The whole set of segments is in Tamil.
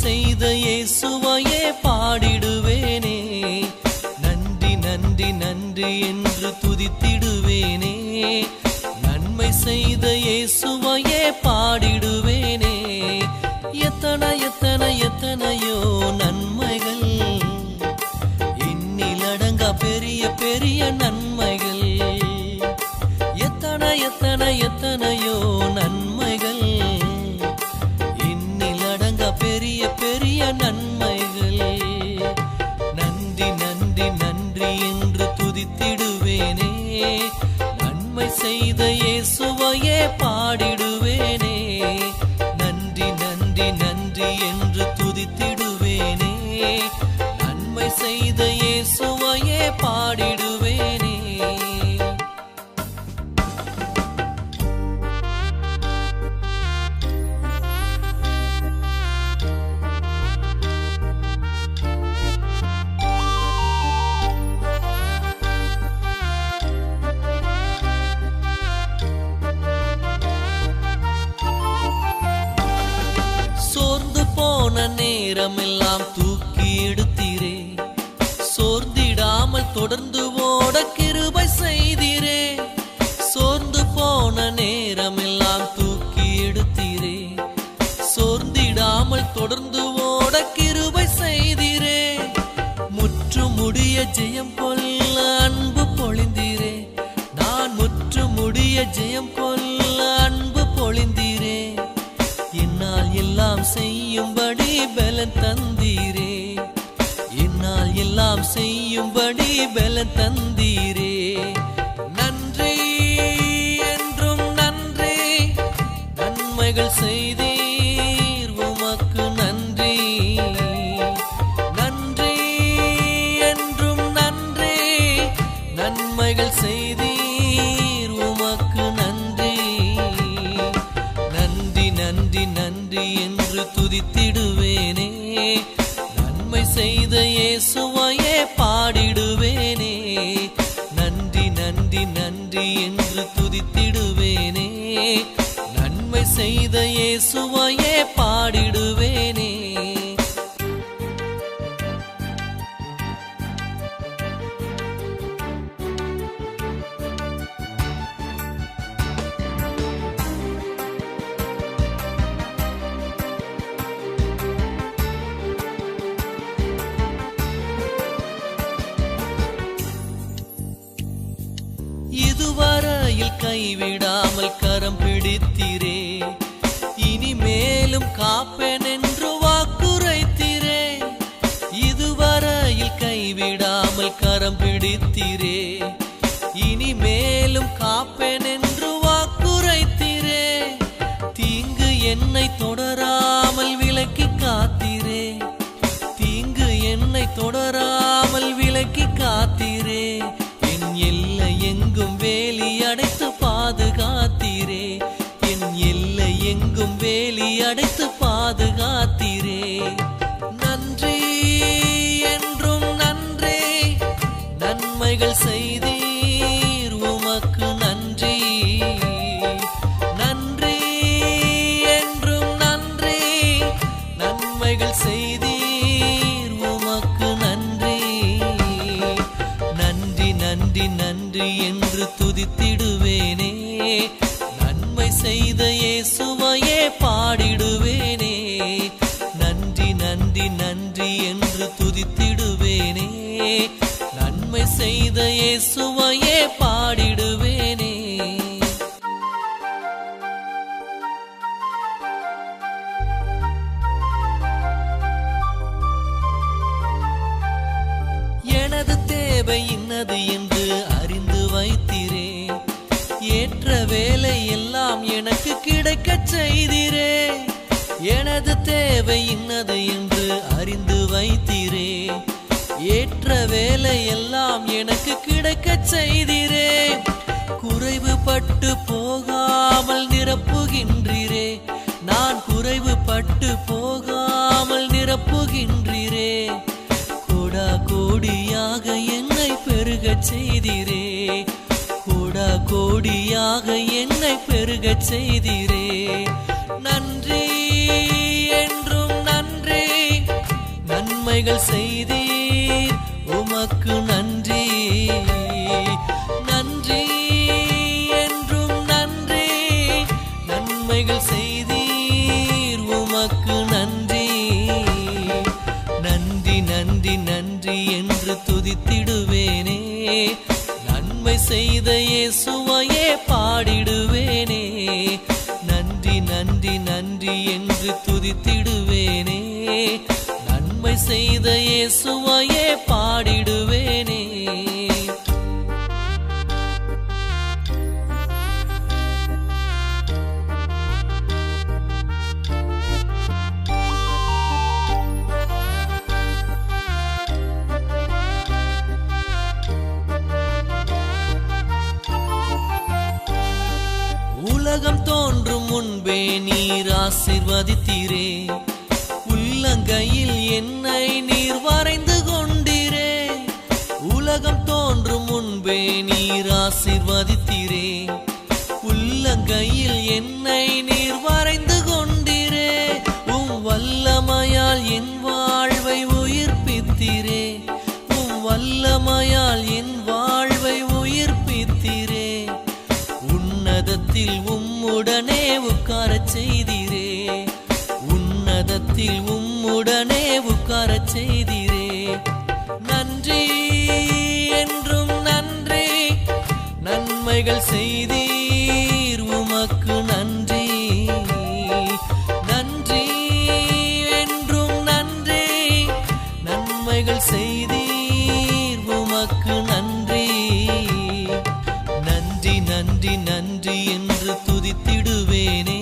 செய்த இயேசுவையே பாடிடுவேனே. நன்றி நன்றி நன்றி என்று துதித்திடுவேனே. நன்மை செய்த இயேசுவையே பாடிடுவேனே. எத்தனை எத்தனை எத்தனையோ நன்மைகள், எண்ணில் அடங்கா பெரிய பெரிய நன்மைகள். எத்தனை எத்தனை எத்தனையோ நன்மைகள், எண்ணில் அடங்கா பெரிய பெரிய நன்மைகள். நன்றி நன்றி நன்றி என்று துதித்திடுவேனே. நன்மை செய்த இயேசுவையே பாடிடுவேனே. நன்றி நன்றி நன்றி என்று துதித்திடுவேனே. நன்மை செய்த இயேசுவையே பாடிடுவேனே. நேரமெல்லாம் தூக்கி எடுத்தீரே. சோர்ந்திடாமல் தொடர்ந்து ஓட கிருபை செய்தீரே. சோர்ந்து போன நேரமெல்லாம் தூக்கி எடுத்தீரே. சோர்ந்திடாமல் தொடர்ந்து ஓட கிருபை செய்தீரே. முற்றுமுடிய ஜெயம் கொள்ள அன்பு பொழிந்தீரே. நான் முற்றுமுடிய ஜெயம் கொள்ள அன்பு பொழிந்தீரே. என்னால் எல்லாம் செய்யும்படி பலன் தந்தீரே. என்னால் எல்லாம் செய்யும்படி பலன் தந்தீரே. நன்றி என்றும் நன்றி, நன்மைகள் செய்தீர் உமக்கு நன்றி. நன்றி என்றும் நன்றி, நன்மைகள் செய்தீர் உமக்கு நன்றி. நன்றி நன்றி நன்றி என்று துதித்திடுவேனே. நன்மை செய்த இயேசுவையே பாடிடுவேனே. நன்றி நன்றி நன்றி என்று துதித்திடுவேனே. நன்மை செய்த இயேசுவையே பாடிடுவேனே. இதுவரையில் கைவிடாமல் கரம் பிடித்தீரே. இனிமேலும் காப்பேன் என்று வாக்குரைத்தீரே. இதுவரையில் கைவிடாமல் கரம் பிடித்தீரே. இனிமேலும் காப்பேன் என்று வாக்குரைத்தீரே. தீங்கு என்னை தொடராமல் விலக்கி காத்தீரே. தீங்கு என்னை தொடராமல் விலக்கி காத்தீரே. என் எல்லை எங்கும் வேலி அடைத்து பாதுகாத்தீரே. என் எல்லை எங்கும் வேலி அடைத்து பாதுகாத்தீரே. நன்றி என்றும் நன்றி, நன்மைகள் செய்தீர் உமக்கு நன்றி. நன்றி என்றும் நன்றி, நன்மைகள் செய்தீர் உமக்கு நன்றி. நன்றி நன்றி நன்றி என்று துதித்திடுவேனே. நன்மை செய்த இயேசுவையே பாடிடுவேனே. நன்றி நன்றி நன்றி என்று துதித்திடுவேனே. நன்மை செய்த இயேசுவையே பாடிடுவேனே. எனது தேவை இன்னது என்று அறிந்து வைத்தீரே. ஏற்ற வேலை எல்லாம் எனக்கு கிடைக்க செய்தீரே. எனது தேவை இன்னது என்று அறிந்து வைத்தீரே. ஏற்ற வேலை எல்லாம் எனக்கு கிடைக்க செய்தீரே. குறைவுபட்டு போகாமல் நிரப்புகின்றீரே. நான் குறைவுபட்டு போகாமல் நிரப்புகின்றீரே. கோடா கோடியாக என்னை பெருகச் செய்தீரே. கோடா கோடியாக என்னை பெருகச் செய்தீரே. நன்றி என்றும் நன்றி, நன்மைகள் செய்தீர் உமக்கு நன்றி நன்றி என்றும் நன்றி நன்மைகள் செய்தீர் உமக்கு நன்றி நன்றி நன்றி நன்றி என்று துதித்திடுவேனே நன்மை செய்த இயேசுவையே பாடிடுவேனே நன்றி நன்றி நன்றி என்று துதித்திடுவேனே நன்மை செய்த இயேசுவையே பாடிடுவேனே உலகம் தோன்றும் முன்பே நீர் ஆசீர்வதித்தீரே உள்ளங்கையில் என்னை நீர் வரைந்து கொண்டீரே உலகம் தோன்றும் முன்பே நீர் ஆசீர்வதித்தீரே உள்ளங்கையில் என்னை நீர் வரைந்து கொண்டீரே உம் வல்லமையால் என் வாழ்வை உயிர்ப்பித்தீரே உம் வல்லமையால் என் வாழ்வை உயிர்ப்பித்தீரே உன்னதத்தில் உம்முடனே உட்காரச் செய்தீரே உன்னதத்தில் உம்முடனே உட்காரச் செய்தீரே நன்றி என்றும் நன்றி நன்மைகள் செய்தீர் உமக்கு நன்றி நன்றி என்றும் நன்றி நன்மைகள் செய்தீர் உமக்கு நன்றி நன்றி நன்றி நன்றி என்று துதித்திடுவேனே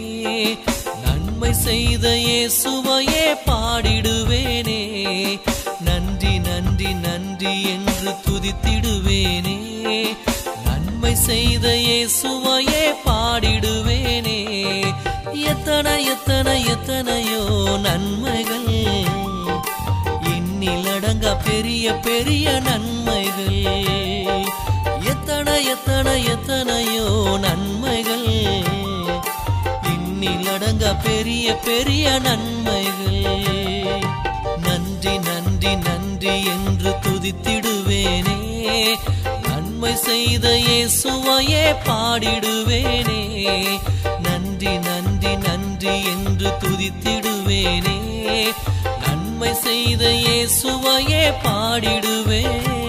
நன்மை செய்த இயேசுவையே பாடிடுவேனே நன்றி நன்றி நன்றி என்று துதித்திடுவேனே நன்மை செய்த இயேசுவையே பாடிடுவேனே எத்தனை எத்தனை எத்தனையோ நன்மைகள் எண்ணிலடங்க பெரிய பெரிய நன்மைகள் எத்தனை எத்தனை எத்தனையோ நன்மைகள் எண்ணிலடங்க பெரிய பெரிய நன்மைகள் நன்றி நன்றி நன்றி என்று துதித்திடுவேனே நன்மை செய்த இயேசுவையே பாடிடுவேனே நன்றி நன்றி நன்றி என்று துதித்திடுவேனே நன்மை செய்த இயேசுவையே பாடிடுவேன்